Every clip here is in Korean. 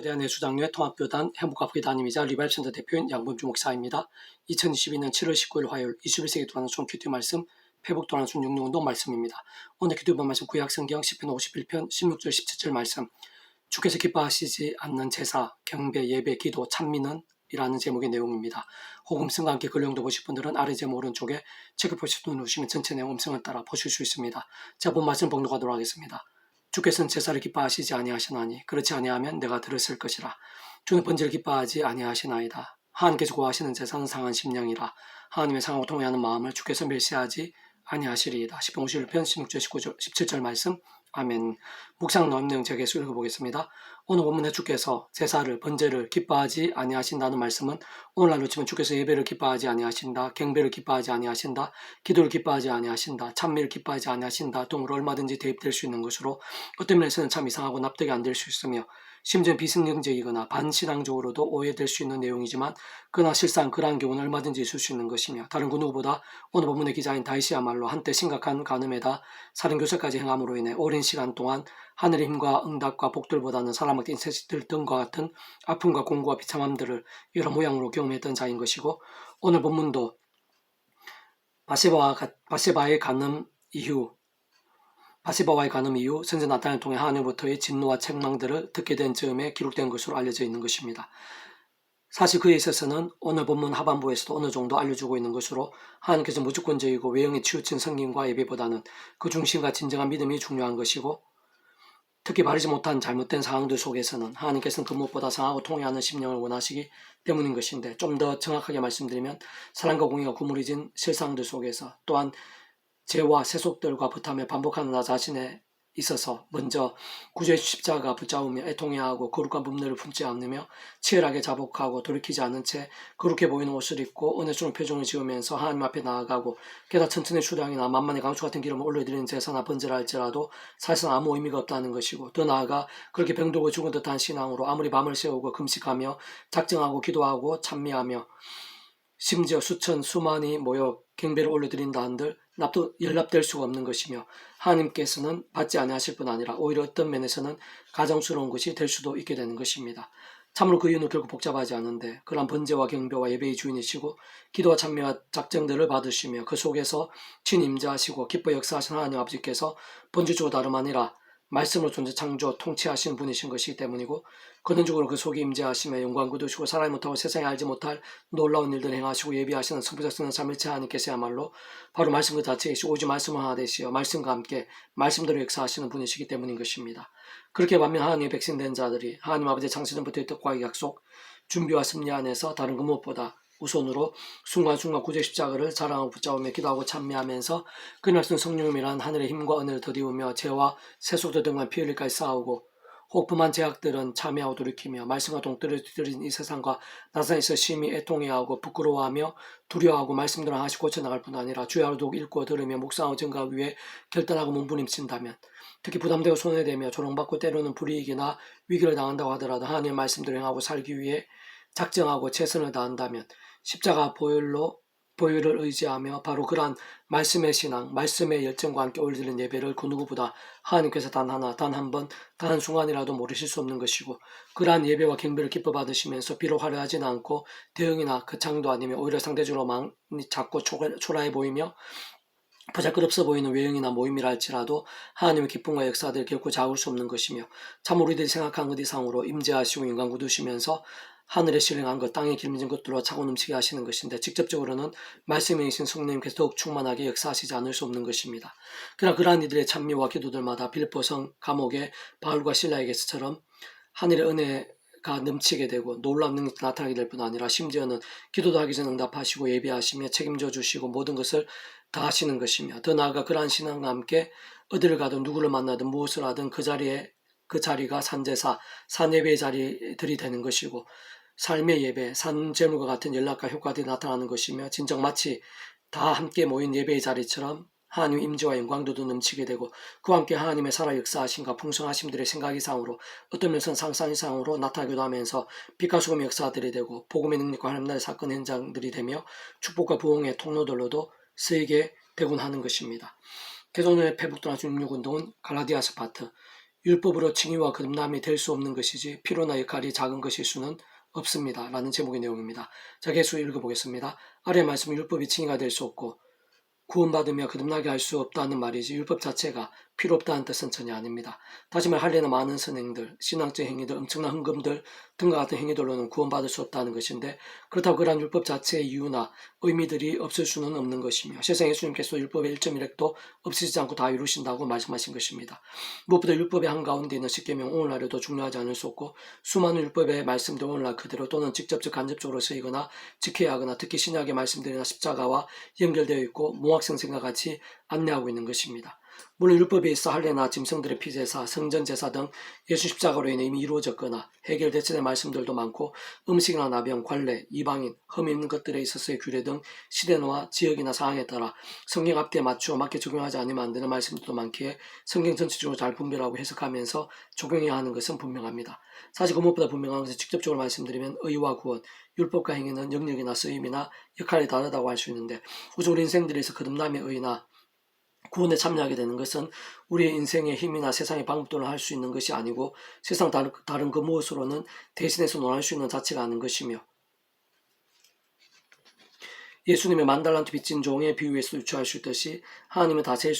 거대한 예수장로의 통합교단 행복학회 담임이자 리바이브센터 대표인 양범주 목사입니다. 2022년 7월 19일 화요일 21세기 도안은 큐티 말씀 회복 도안은 순육운동 말씀입니다. 오늘 기도본 말씀 구약성경 10편 51편 16절 17절 말씀 주께서 기뻐하시지 않는 제사, 경배, 예배, 기도, 찬미는 이라는 제목의 내용입니다. 혹 음성과 함께 글 용도 보실 분들은 아래 제목 오른쪽에 체크 표시도 누르시면 전체 내용 음성을 따라 보실 수 있습니다. 자, 본 말씀 봉독하도록 하겠습니다. 주께서는 제사를 기뻐하시지 아니하시나니 그렇지 아니하면 내가 들었을 것이라. 주는 번제를 기뻐하지 아니하시나이다. 하나님께서 고하시는 제사는 상한 심령이라. 하나님의 상하고 통회하는 마음을 주께서 멸시하지 아니하시리이다. 10편 51편 16절 19절 17절 말씀. 아멘. 묵상 나온 내용 제가 계속 읽어보겠습니다. 오늘 본문에 주께서 제사를 번제를 기뻐하지 아니하신다는 말씀은 오늘날로 치면 주께서 예배를 기뻐하지 아니하신다, 경배를 기뻐하지 아니하신다, 기도를 기뻐하지 아니하신다, 찬미를 기뻐하지 아니하신다 등으로 얼마든지 대입될 수 있는 것으로 어떤 면에서는 참 이상하고 납득이 안 될 수 있으며 심지어 비승경적이거나 반신앙적으로도 오해될 수 있는 내용이지만 그러나 실상 그러한 경우는 얼마든지 있을 수 있는 것이며 다른 그 누구보다 오늘 본문의 기자인 다윗이야말로 한때 심각한 간음에다 살인교사까지 행함으로 인해 오랜 시간 동안 하늘의 힘과 응답과 복들보다는 사람의 인세들 등과 같은 아픔과 공고와 비참함들을 여러 모양으로 경험했던 자인 것이고 오늘 본문도 바세바와의 간음 이후 선지 나단을 통해 하나님으로부터의 진노와 책망들을 듣게 된 즈음에 기록된 것으로 알려져 있는 것입니다. 사실 그에 있어서는 오늘 본문 하반부에서도 어느 정도 알려주고 있는 것으로 하나님께서 무조건적이고 외형에 치우친 성김과 예배보다는 그 중심과 진정한 믿음이 중요한 것이고 특히 바르지 못한 잘못된 상황들 속에서는 하나님께서는 그 무엇보다 상하고 통회하는 심령을 원하시기 때문인 것인데 좀 더 정확하게 말씀드리면 사랑과 공의가 구부러진 실상들 속에서 또한 죄와 세속들과 부탐에 반복하는 나 자신에 있어서 먼저 구주의 십자가 붙잡으며 애통해하고 거룩한 분노를 품지 않으며 치열하게 자복하고 돌이키지 않은 채 거룩해 보이는 옷을 입고 은혜스러운 표정을 지으면서 하나님 앞에 나아가고 게다가 천천의 수량이나 만만의 강수 같은 기름을 올려드리는 제사나 번제라 할지라도 사실상 아무 의미가 없다는 것이고 더 나아가 그렇게 병들고 죽은 듯한 신앙으로 아무리 밤을 새우고 금식하며 작정하고 기도하고 찬미하며 심지어 수만이 모여 경배를 올려드린다 한들 연락될 수가 없는 것이며 하나님께서는 받지 아니하실 뿐 아니라 오히려 어떤 면에서는 가정스러운 것이 될 수도 있게 되는 것입니다. 참으로 그 이유는 결국 복잡하지 않은데 그러한 번제와 경배와 예배의 주인이시고 기도와 찬미와 작정들을 받으시며 그 속에서 친임자하시고 기뻐 역사하신 하나님 아버지께서 번제주가 다름 아니라 말씀으로 존재 창조 통치하시는 분이신 것이기 때문이고 근원적으로 그 속에 임재하시며 영광 거두시고 사람이 못하고 세상에 알지 못할 놀라운 일들 행하시고 예비하시는 선부자쓰는 삼일체 하나님께서야말로 바로 말씀 그 자체이시고 오직 말씀을 하나 되시어 말씀과 함께 말씀대로 역사하시는 분이시기 때문인 것입니다. 그렇게 반면 하나님의 백성 된 자들이 하나님 아버지의 창세전부터의 뜻과 약속 준비와 섭리 안에서 다른 그 무엇보다 우선으로 순간순간 구주의 십자가를 자랑하고 붙잡으며 기도하고 찬미하면서 그 말씀 성령님이란 하늘의 힘과 은혜를 더디우며 죄와 세속들 등과 피 흘릴까지 싸우고 혹품한 제약들은 참여하고 돌이키며 말씀과 동떨어진 이 세상과 나사에서 심히 애통해하고 부끄러워하며 두려워하고 말씀대로 하나씩 고쳐나갈 뿐 아니라 주의 하루도 읽고 들으며 묵상하고 증거하기 위해 결단하고 몸부림친다면 특히 부담되고 손해되며 조롱받고 때로는 불이익이나 위기를 당한다고 하더라도 하나님의 말씀대로 행하고 살기 위해 작정하고 최선을 다한다면 십자가 보혈을 의지하며 바로 그러한 말씀의 신앙, 말씀의 열정과 함께 올려드리는 예배를 그 누구보다 하나님께서 단 한 번, 단 한순간이라도 모르실 수 없는 것이고 그러한 예배와 경배를 기뻐 받으시면서 비록 화려하지는 않고 대응이나 거창도 아니며 오히려 상대적으로 많이 작고 초라해 보이며 보잘것없어 보이는 외형이나 모임이라 할지라도 하나님의 기쁨과 역사들 결코 작을 수 없는 것이며 참 우리들이 생각한 것 이상으로 임재하시고 영광 거두시면서 하늘에 신령한 것, 땅에 길미진 것들로 차고 넘치게 하시는 것인데 직접적으로는 말씀에 계신 성령님께서 더욱 충만하게 역사하시지 않을 수 없는 것입니다. 그러나 그러한 이들의 찬미와 기도들마다 빌립보성 감옥의 바울과 실라에게서처럼 하늘의 은혜가 넘치게 되고 놀라운 능력이 나타나게 될 뿐 아니라 심지어는 기도도 하기 전에 응답하시고 예비하시며 책임져 주시고 모든 것을 다 하시는 것이며 더 나아가 그러한 신앙과 함께 어디를 가든 누구를 만나든 무엇을 하든 그 자리가 산제사, 산예배의 자리들이 되는 것이고 삶의 예배, 산제물과 같은 연락과 효과들이 나타나는 것이며 진정 마치 다 함께 모인 예배의 자리처럼 하나님의 임재와 영광도도 넘치게 되고 그와 함께 하나님의 살아 역사하심과 풍성하심들의 생각 이상으로 어떤 면에서는 상상 이상으로 나타나기도 하면서 빛과 소금의 역사들이 되고 복음의 능력과 하나님의 사건 현장들이 되며 축복과 부흥의 통로들로도 쓰이게 되곤 하는 것입니다. 개존의 회복도나 16운동은 갈라디아서 파트 율법으로 칭의와 거듭남이 될 수 없는 것이지 필요나 역할이 작은 것일 수는 없습니다. 라는 제목의 내용입니다. 자, 계속 읽어보겠습니다. 아래 말씀 율법이 칭의가 될 수 없고 구원받으며 거듭나게 할 수 없다는 말이지 율법 자체가 필요 없다는 뜻은 전혀 아닙니다. 다시 말 할례나 많은 선행들, 신앙적 행위들, 엄청난 헌금들 등과 같은 행위들로는 구원받을 수 없다는 것인데 그렇다고 그러한 율법 자체의 이유나 의미들이 없을 수는 없는 것이며 세상 예수님께서 율법의 1.1획도 없애지 않고 다 이루신다고 말씀하신 것입니다. 무엇보다 율법의 한가운데 있는 십계명 오늘날에도 중요하지 않을 수 없고 수많은 율법의 말씀들 오늘날 그대로 또는 직접적 간접적으로 쓰이거나 지켜야 하거나 특히 신약의 말씀들이나 십자가와 연결되어 있고 모학생생과 같이 안내하고 있는 것입니다. 물론 율법에 있어 할례나 짐승들의 피제사, 성전제사 등 예수 십자가로 인해 이미 이루어졌거나 해결되어진 말씀들도 많고 음식이나 나병, 관례, 이방인, 흠 있는 것들에 있어서의 규례 등 시대나 지역이나 상황에 따라 성경 앞뒤에 맞추어 맞게 적용하지 않으면 안 되는 말씀들도 많기에 성경 전체적으로 잘 분별하고 해석하면서 적용해야 하는 것은 분명합니다. 사실 그 무엇보다 분명한 것은 직접적으로 말씀드리면 의와 구원, 율법과 행위는 영역이나 쓰임이나 역할이 다르다고 할 수 있는데 우선 우리 인생들에서 거듭남의 의나 구원에 참여하게 되는 것은 우리의 인생의 힘이나 세상의 방법들로 할 수 있는 것이 아니고 세상 다른 그 무엇으로는 대신해서 논할 수 있는 자체가 아닌 것이며 예수님의 만달란트 빚진 종의 비유에서 유추할 수 있듯이 하나님은 다 셀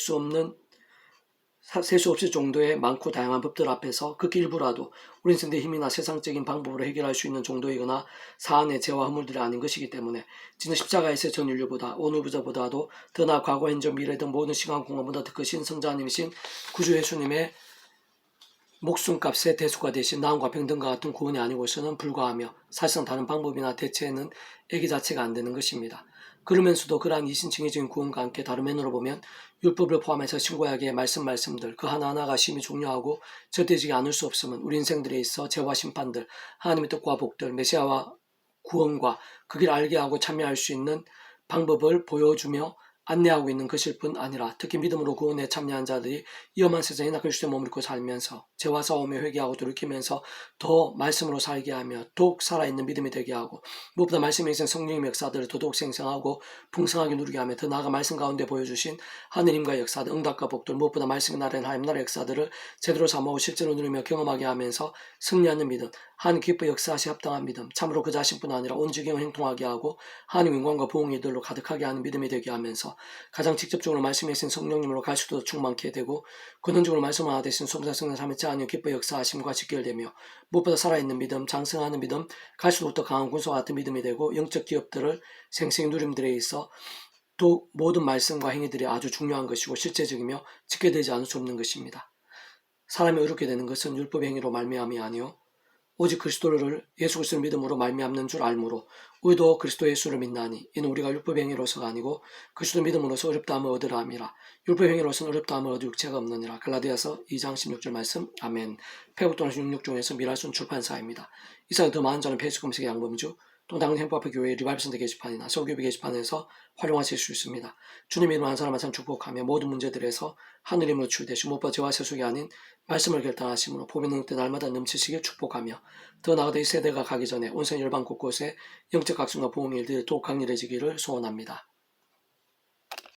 수 없을 정도의 많고 다양한 법들 앞에서 극히 일부라도 우리 인생의 힘이나 세상적인 방법으로 해결할 수 있는 정도이거나 사안의 죄와 허물들이 아닌 것이기 때문에 진짜 십자가에서의 전 인류보다 오늘부터보다도 더 나아 과거 현재 미래 등 모든 시간 공간보다 더 크신 성자님이신 구주 예수님의 목숨값의 대수가 되신 나음과 평등과 같은 구원이 아니고서는 불과하며 사실상 다른 방법이나 대체는 애기 자체가 안 되는 것입니다. 그러면서도 그러한 이신칭의적인 구원과 함께 다른 면으로 보면 율법을 포함해서 신구약의 말씀들 그 하나하나가 심히 중요하고 절대지지 않을 수 없음은 우리 인생들에 있어 죄와 심판들, 하나님의 뜻과 복들, 메시아와 구원과 그 길을 알게 하고 참여할 수 있는 방법을 보여주며 안내하고 있는 것일 뿐 아니라 특히 믿음으로 구원에 참여한 자들이 위험한 세상이나 그리스도의 몸을 입고 살면서 죄와 싸우며 회개하고 돌이키면서 더 말씀으로 살게 하며 더욱 살아있는 믿음이 되게 하고 무엇보다 말씀에 있는 성령의 역사들을 더더욱 생생하고 풍성하게 누리게 하며 더 나아가 말씀 가운데 보여주신 하느님과의 역사들, 응답과 복들 무엇보다 말씀의 나라인 하나님 나라의 역사들을 제대로 삼하고 실제로 누리며 경험하게 하면서 승리하는 믿음, 하나님 기뻐 역사하시 합당한 믿음, 참으로 그 자신뿐 아니라 온 지경을 행통하게 하고 하나님 영광과 부흥이 이들로 가득하게 하는 믿음이 되게 하면서 가장 직접적으로 말씀에 쓰인 성령님으로 갈수록 충만케 되고 근원적으로 말씀 하나 되신 소문사 성령 삼위째 하나님 기뻐 역사하심과 직결되며 무엇보다 살아있는 믿음, 장성하는 믿음, 갈수록 더 강한 군소와 같은 믿음이 되고 영적 기업들을 생생히 누림들에 있어 또 모든 말씀과 행위들이 아주 중요한 것이고 실제적이며 지켜되지 않을 수 없는 것입니다. 사람이 어렵게 되는 것은 율법의 행위로 말미암이 아니요 오직 그리스도를 예수 그리스도를 믿음으로 말미암는 줄 알므로 우리도 그리스도 예수를 믿나니 이는 우리가 율법 행위로서가 아니고 그리스도 믿음으로서 어렵다함을 얻으라 함이라. 율법 행위로서는 어렵다함을 얻을 육체가 없느니라. 갈라디아서 2장 16절 말씀. 아멘. 페북도나시 66종에서 미랄순 출판사입니다. 이상 더 많은 자는 페이스북 검색의 양범주 동당 행복합회 교회 리바이브센터 게시판이나 서울교회 게시판에서 활용하실 수 있습니다. 주님의 이름으로 한 사람 한 사람 축복하며 모든 문제들에서 하늘임으로 출되시 무엇보다 죄와 세속이 아닌 말씀을 결단하심으로 보면 능때 날마다 넘치시길 축복하며 더 나아가 이 세대가 가기 전에 온선 열방 곳곳에 영적 각성과 보험의 일들이 더욱 강렬해지기를 소원합니다.